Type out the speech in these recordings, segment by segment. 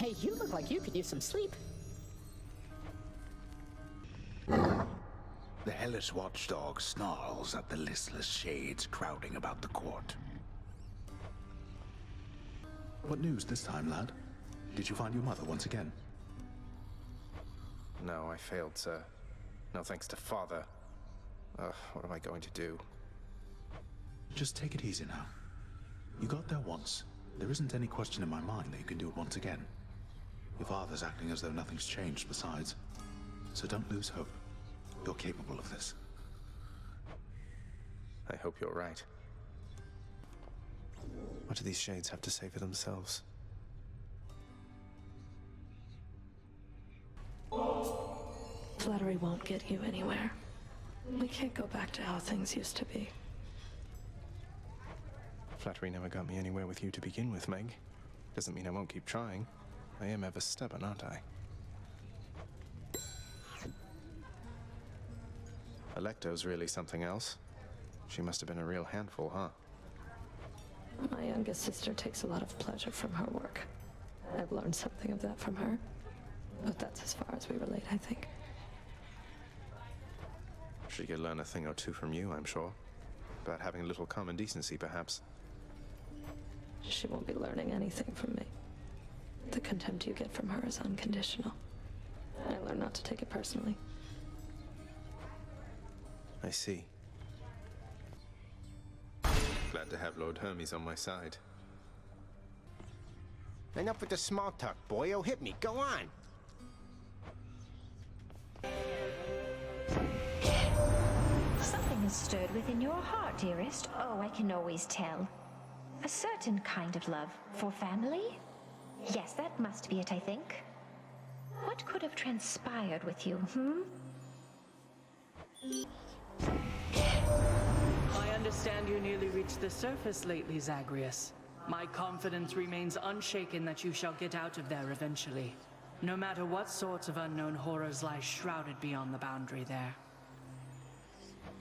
Hey, you look like you could use some sleep. The hellish watchdog snarls at the listless shades crowding about the court. What news this time, lad? Did you find your mother once again? No, I failed, sir. No thanks to Father. What am I going to do? Just take it easy now. You got there once. There isn't any question in my mind that you can do it once again. Your father's acting as though nothing's changed besides. So don't lose hope. You're capable of this. I hope you're right. What do these shades have to say for themselves? Flattery won't get you anywhere. We can't go back to how things used to be. Flattery never got me anywhere with you to begin with, Meg. Doesn't mean I won't keep trying. I am ever stubborn, aren't I? Alecto's really something else. She must have been a real handful, huh? My youngest sister takes a lot of pleasure from her work. I've learned something of that from her. But that's as far as we relate, I think. She could learn a thing or two from you, I'm sure. About having a little common decency, perhaps. She won't be learning anything from me. The contempt you get from her is unconditional. I learned not to take it personally. I see. Glad to have Lord Hermes on my side. Enough with the small talk, boyo. Hit me. Go on. Something has stirred within your heart, dearest. Oh, I can always tell. A certain kind of love for family? Yes, that must be it, I think. What could have transpired with you, I understand you nearly reached the surface lately, Zagreus. My confidence remains unshaken that you shall get out of there eventually. No matter what sorts of unknown horrors lie shrouded beyond the boundary there.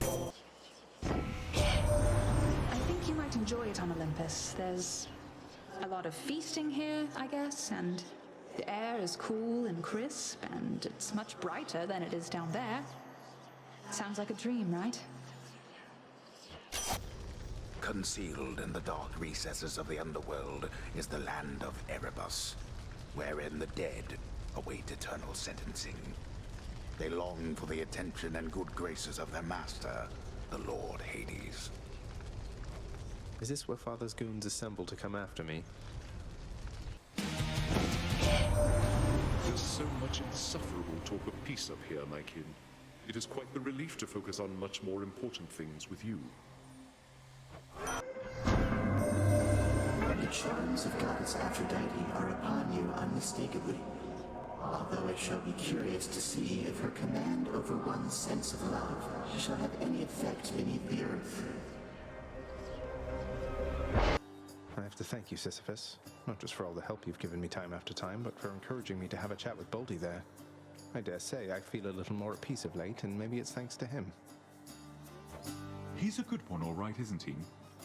I think you might enjoy it on Olympus. There's a lot of feasting here, I guess, and the air is cool and crisp, and it's much brighter than it is down there. Sounds like a dream, right? Concealed in the dark recesses of the Underworld is the land of Erebus, wherein the dead await eternal sentencing. They long for the attention and good graces of their master, the Lord Hades. Is this where Father's goons assemble to come after me? There's so much insufferable talk of peace up here, my kin. It is quite the relief to focus on much more important things with you. The charms of Goddess Aphrodite are upon you unmistakably. Although I shall be curious to see if her command over one's sense of love shall have any effect beneath the earth. I have to thank you, Sisyphus. Not just for all the help you've given me time after time, but for encouraging me to have a chat with Baldy there. I dare say I feel a little more at peace of late, and maybe it's thanks to him. He's a good one, all right, isn't he?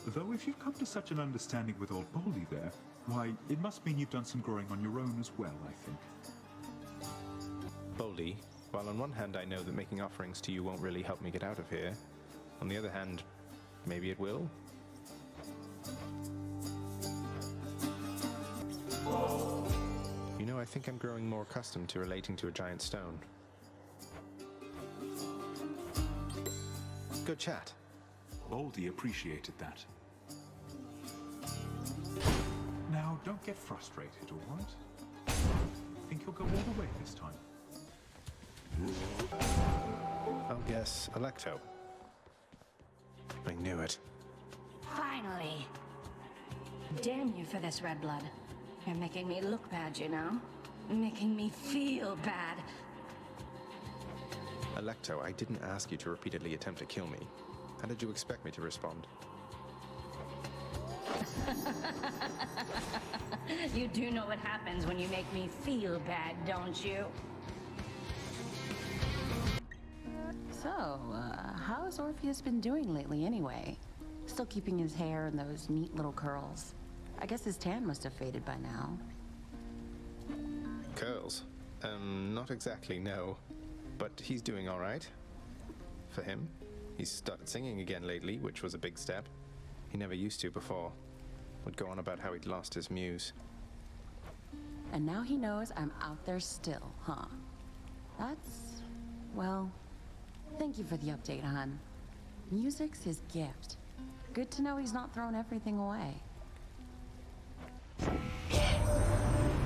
Though if you've come to such an understanding with old Baldy there, why, it must mean you've done some growing on your own as well, I think. Baldy, while on one hand I know that making offerings to you won't really help me get out of here, on the other hand, maybe it will? You know, I think I'm growing more accustomed to relating to a giant stone. Good chat. Baldy appreciated that. Now, don't get frustrated, all right? I think you'll go all the way this time. I'll guess Alecto. I knew it. Finally. Damn you for this, Red Blood. You're making me look bad, you know? Making me feel bad. Alecto, I didn't ask you to repeatedly attempt to kill me. How did you expect me to respond? You do know what happens when you make me feel bad, don't you? So, how's Orpheus been doing lately anyway? Still keeping his hair in those neat little curls. I guess his tan must have faded by now. Curls? Not exactly, no. But he's doing all right. For him. He's started singing again lately, which was a big step. He never used to before. Would go on about how he'd lost his muse. And now he knows I'm out there still, huh? That's... well... Thank you for the update, hon. Music's his gift. Good to know he's not thrown everything away. Heard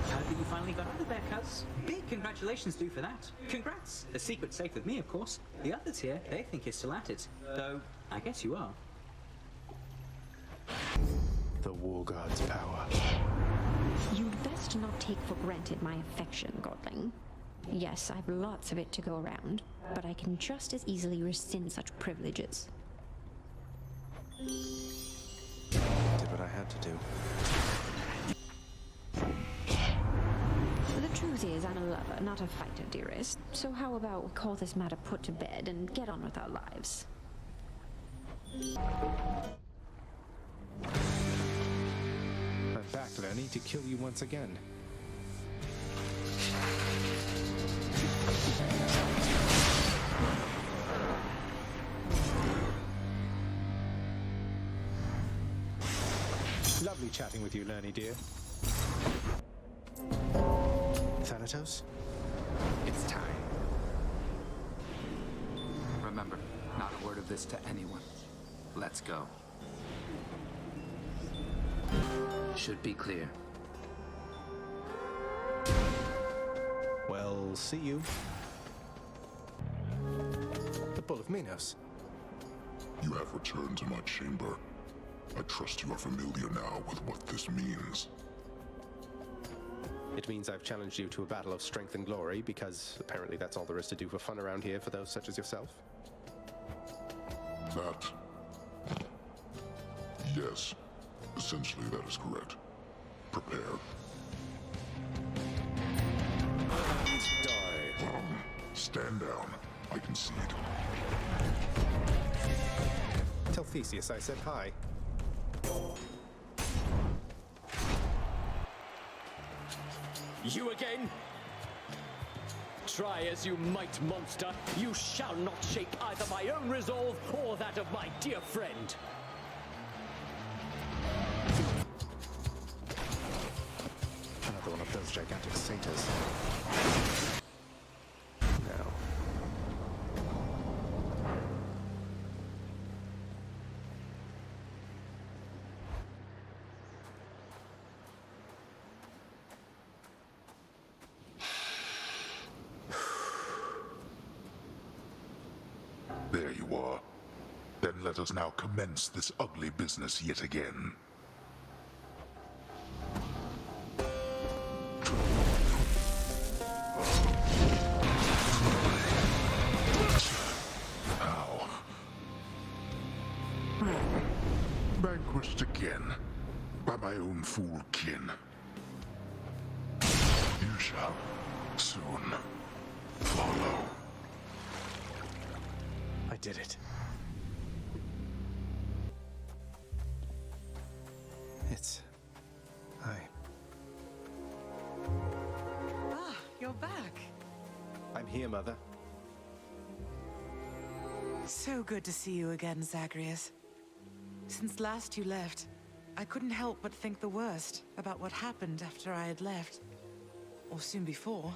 that you finally got out of there, cuz. Big congratulations to you for that. Congrats. The secret's safe with me, of course. The others here, they think you're still at it. Though, I guess you are. The War God's power. You'd best not take for granted my affection, Godling. Yes, I've lots of it to go around, but I can just as easily rescind such privileges. Did what I had to do. The truth is, I'm a lover, not a fighter, dearest. So how about we call this matter put to bed and get on with our lives? I'm back, Lenny, to kill you once again. Lovely chatting with you, Lerny, dear. Thanatos? It's time. Remember, not a word of this to anyone. Let's go. Should be clear. Well, see you. The Bull of Minos. You have returned to my chamber. I trust you are familiar now with what this means. It means I've challenged you to a battle of strength and glory, because apparently that's all there is to do for fun around here for those such as yourself. That... yes. Essentially, that is correct. Prepare. Die. Stand down. I concede. Tell Theseus I said hi. You again? Try as you might, monster, you shall not shake either my own resolve or that of my dear friend. Another one of those gigantic satyrs. Now. There you are. Then let us now commence this ugly business yet again. Ow. Vanquished again by my own fool kin. You shall soon follow. I did it. It's... Ah, you're back. I'm here, Mother. So good to see you again, Zagreus. Since last you left, I couldn't help but think the worst about what happened after I had left. Or soon before.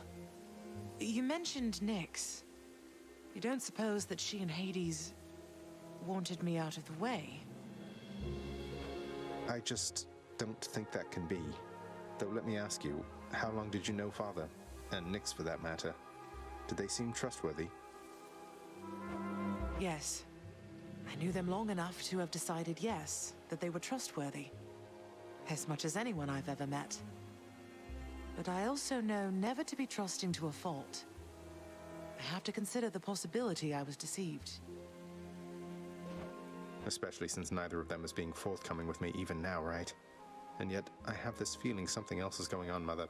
You mentioned Nyx. You don't suppose that she and Hades wanted me out of the way? I just don't think that can be. Though let me ask you, how long did you know Father? And Nyx for that matter. Did they seem trustworthy? Yes. I knew them long enough to have decided yes, that they were trustworthy. As much as anyone I've ever met. But I also know never to be trusting to a fault. I have to consider the possibility I was deceived. Especially since neither of them is being forthcoming with me even now, right? And yet, I have this feeling something else is going on, Mother.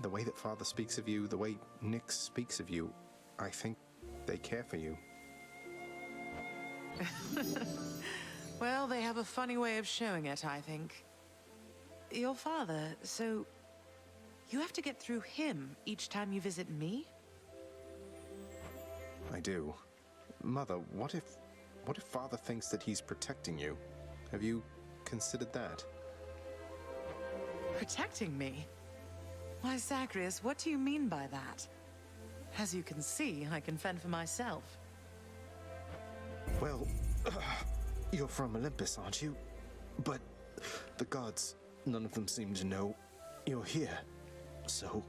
The way that Father speaks of you, the way Nyx speaks of you, I think they care for you. Well, they have a funny way of showing it, I think. Your father, so... You have to get through him each time you visit me? I do. Mother, what if Father thinks that he's protecting you? Have you considered that? Protecting me? Why, Zagreus, what do you mean by that? As you can see, I can fend for myself. Well, you're from Olympus, aren't you? But the gods, none of them seem to know you're here, so...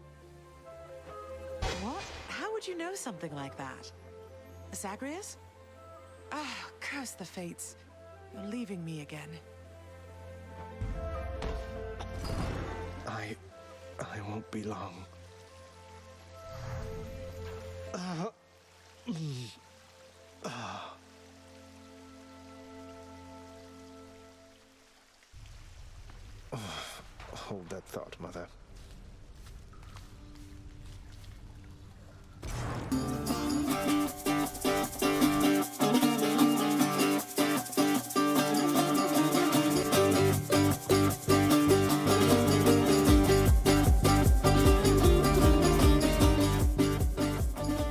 What? How would you know something like that? Zagreus? Ah, curse the fates. You're leaving me again. I won't be long. Hold that thought, Mother.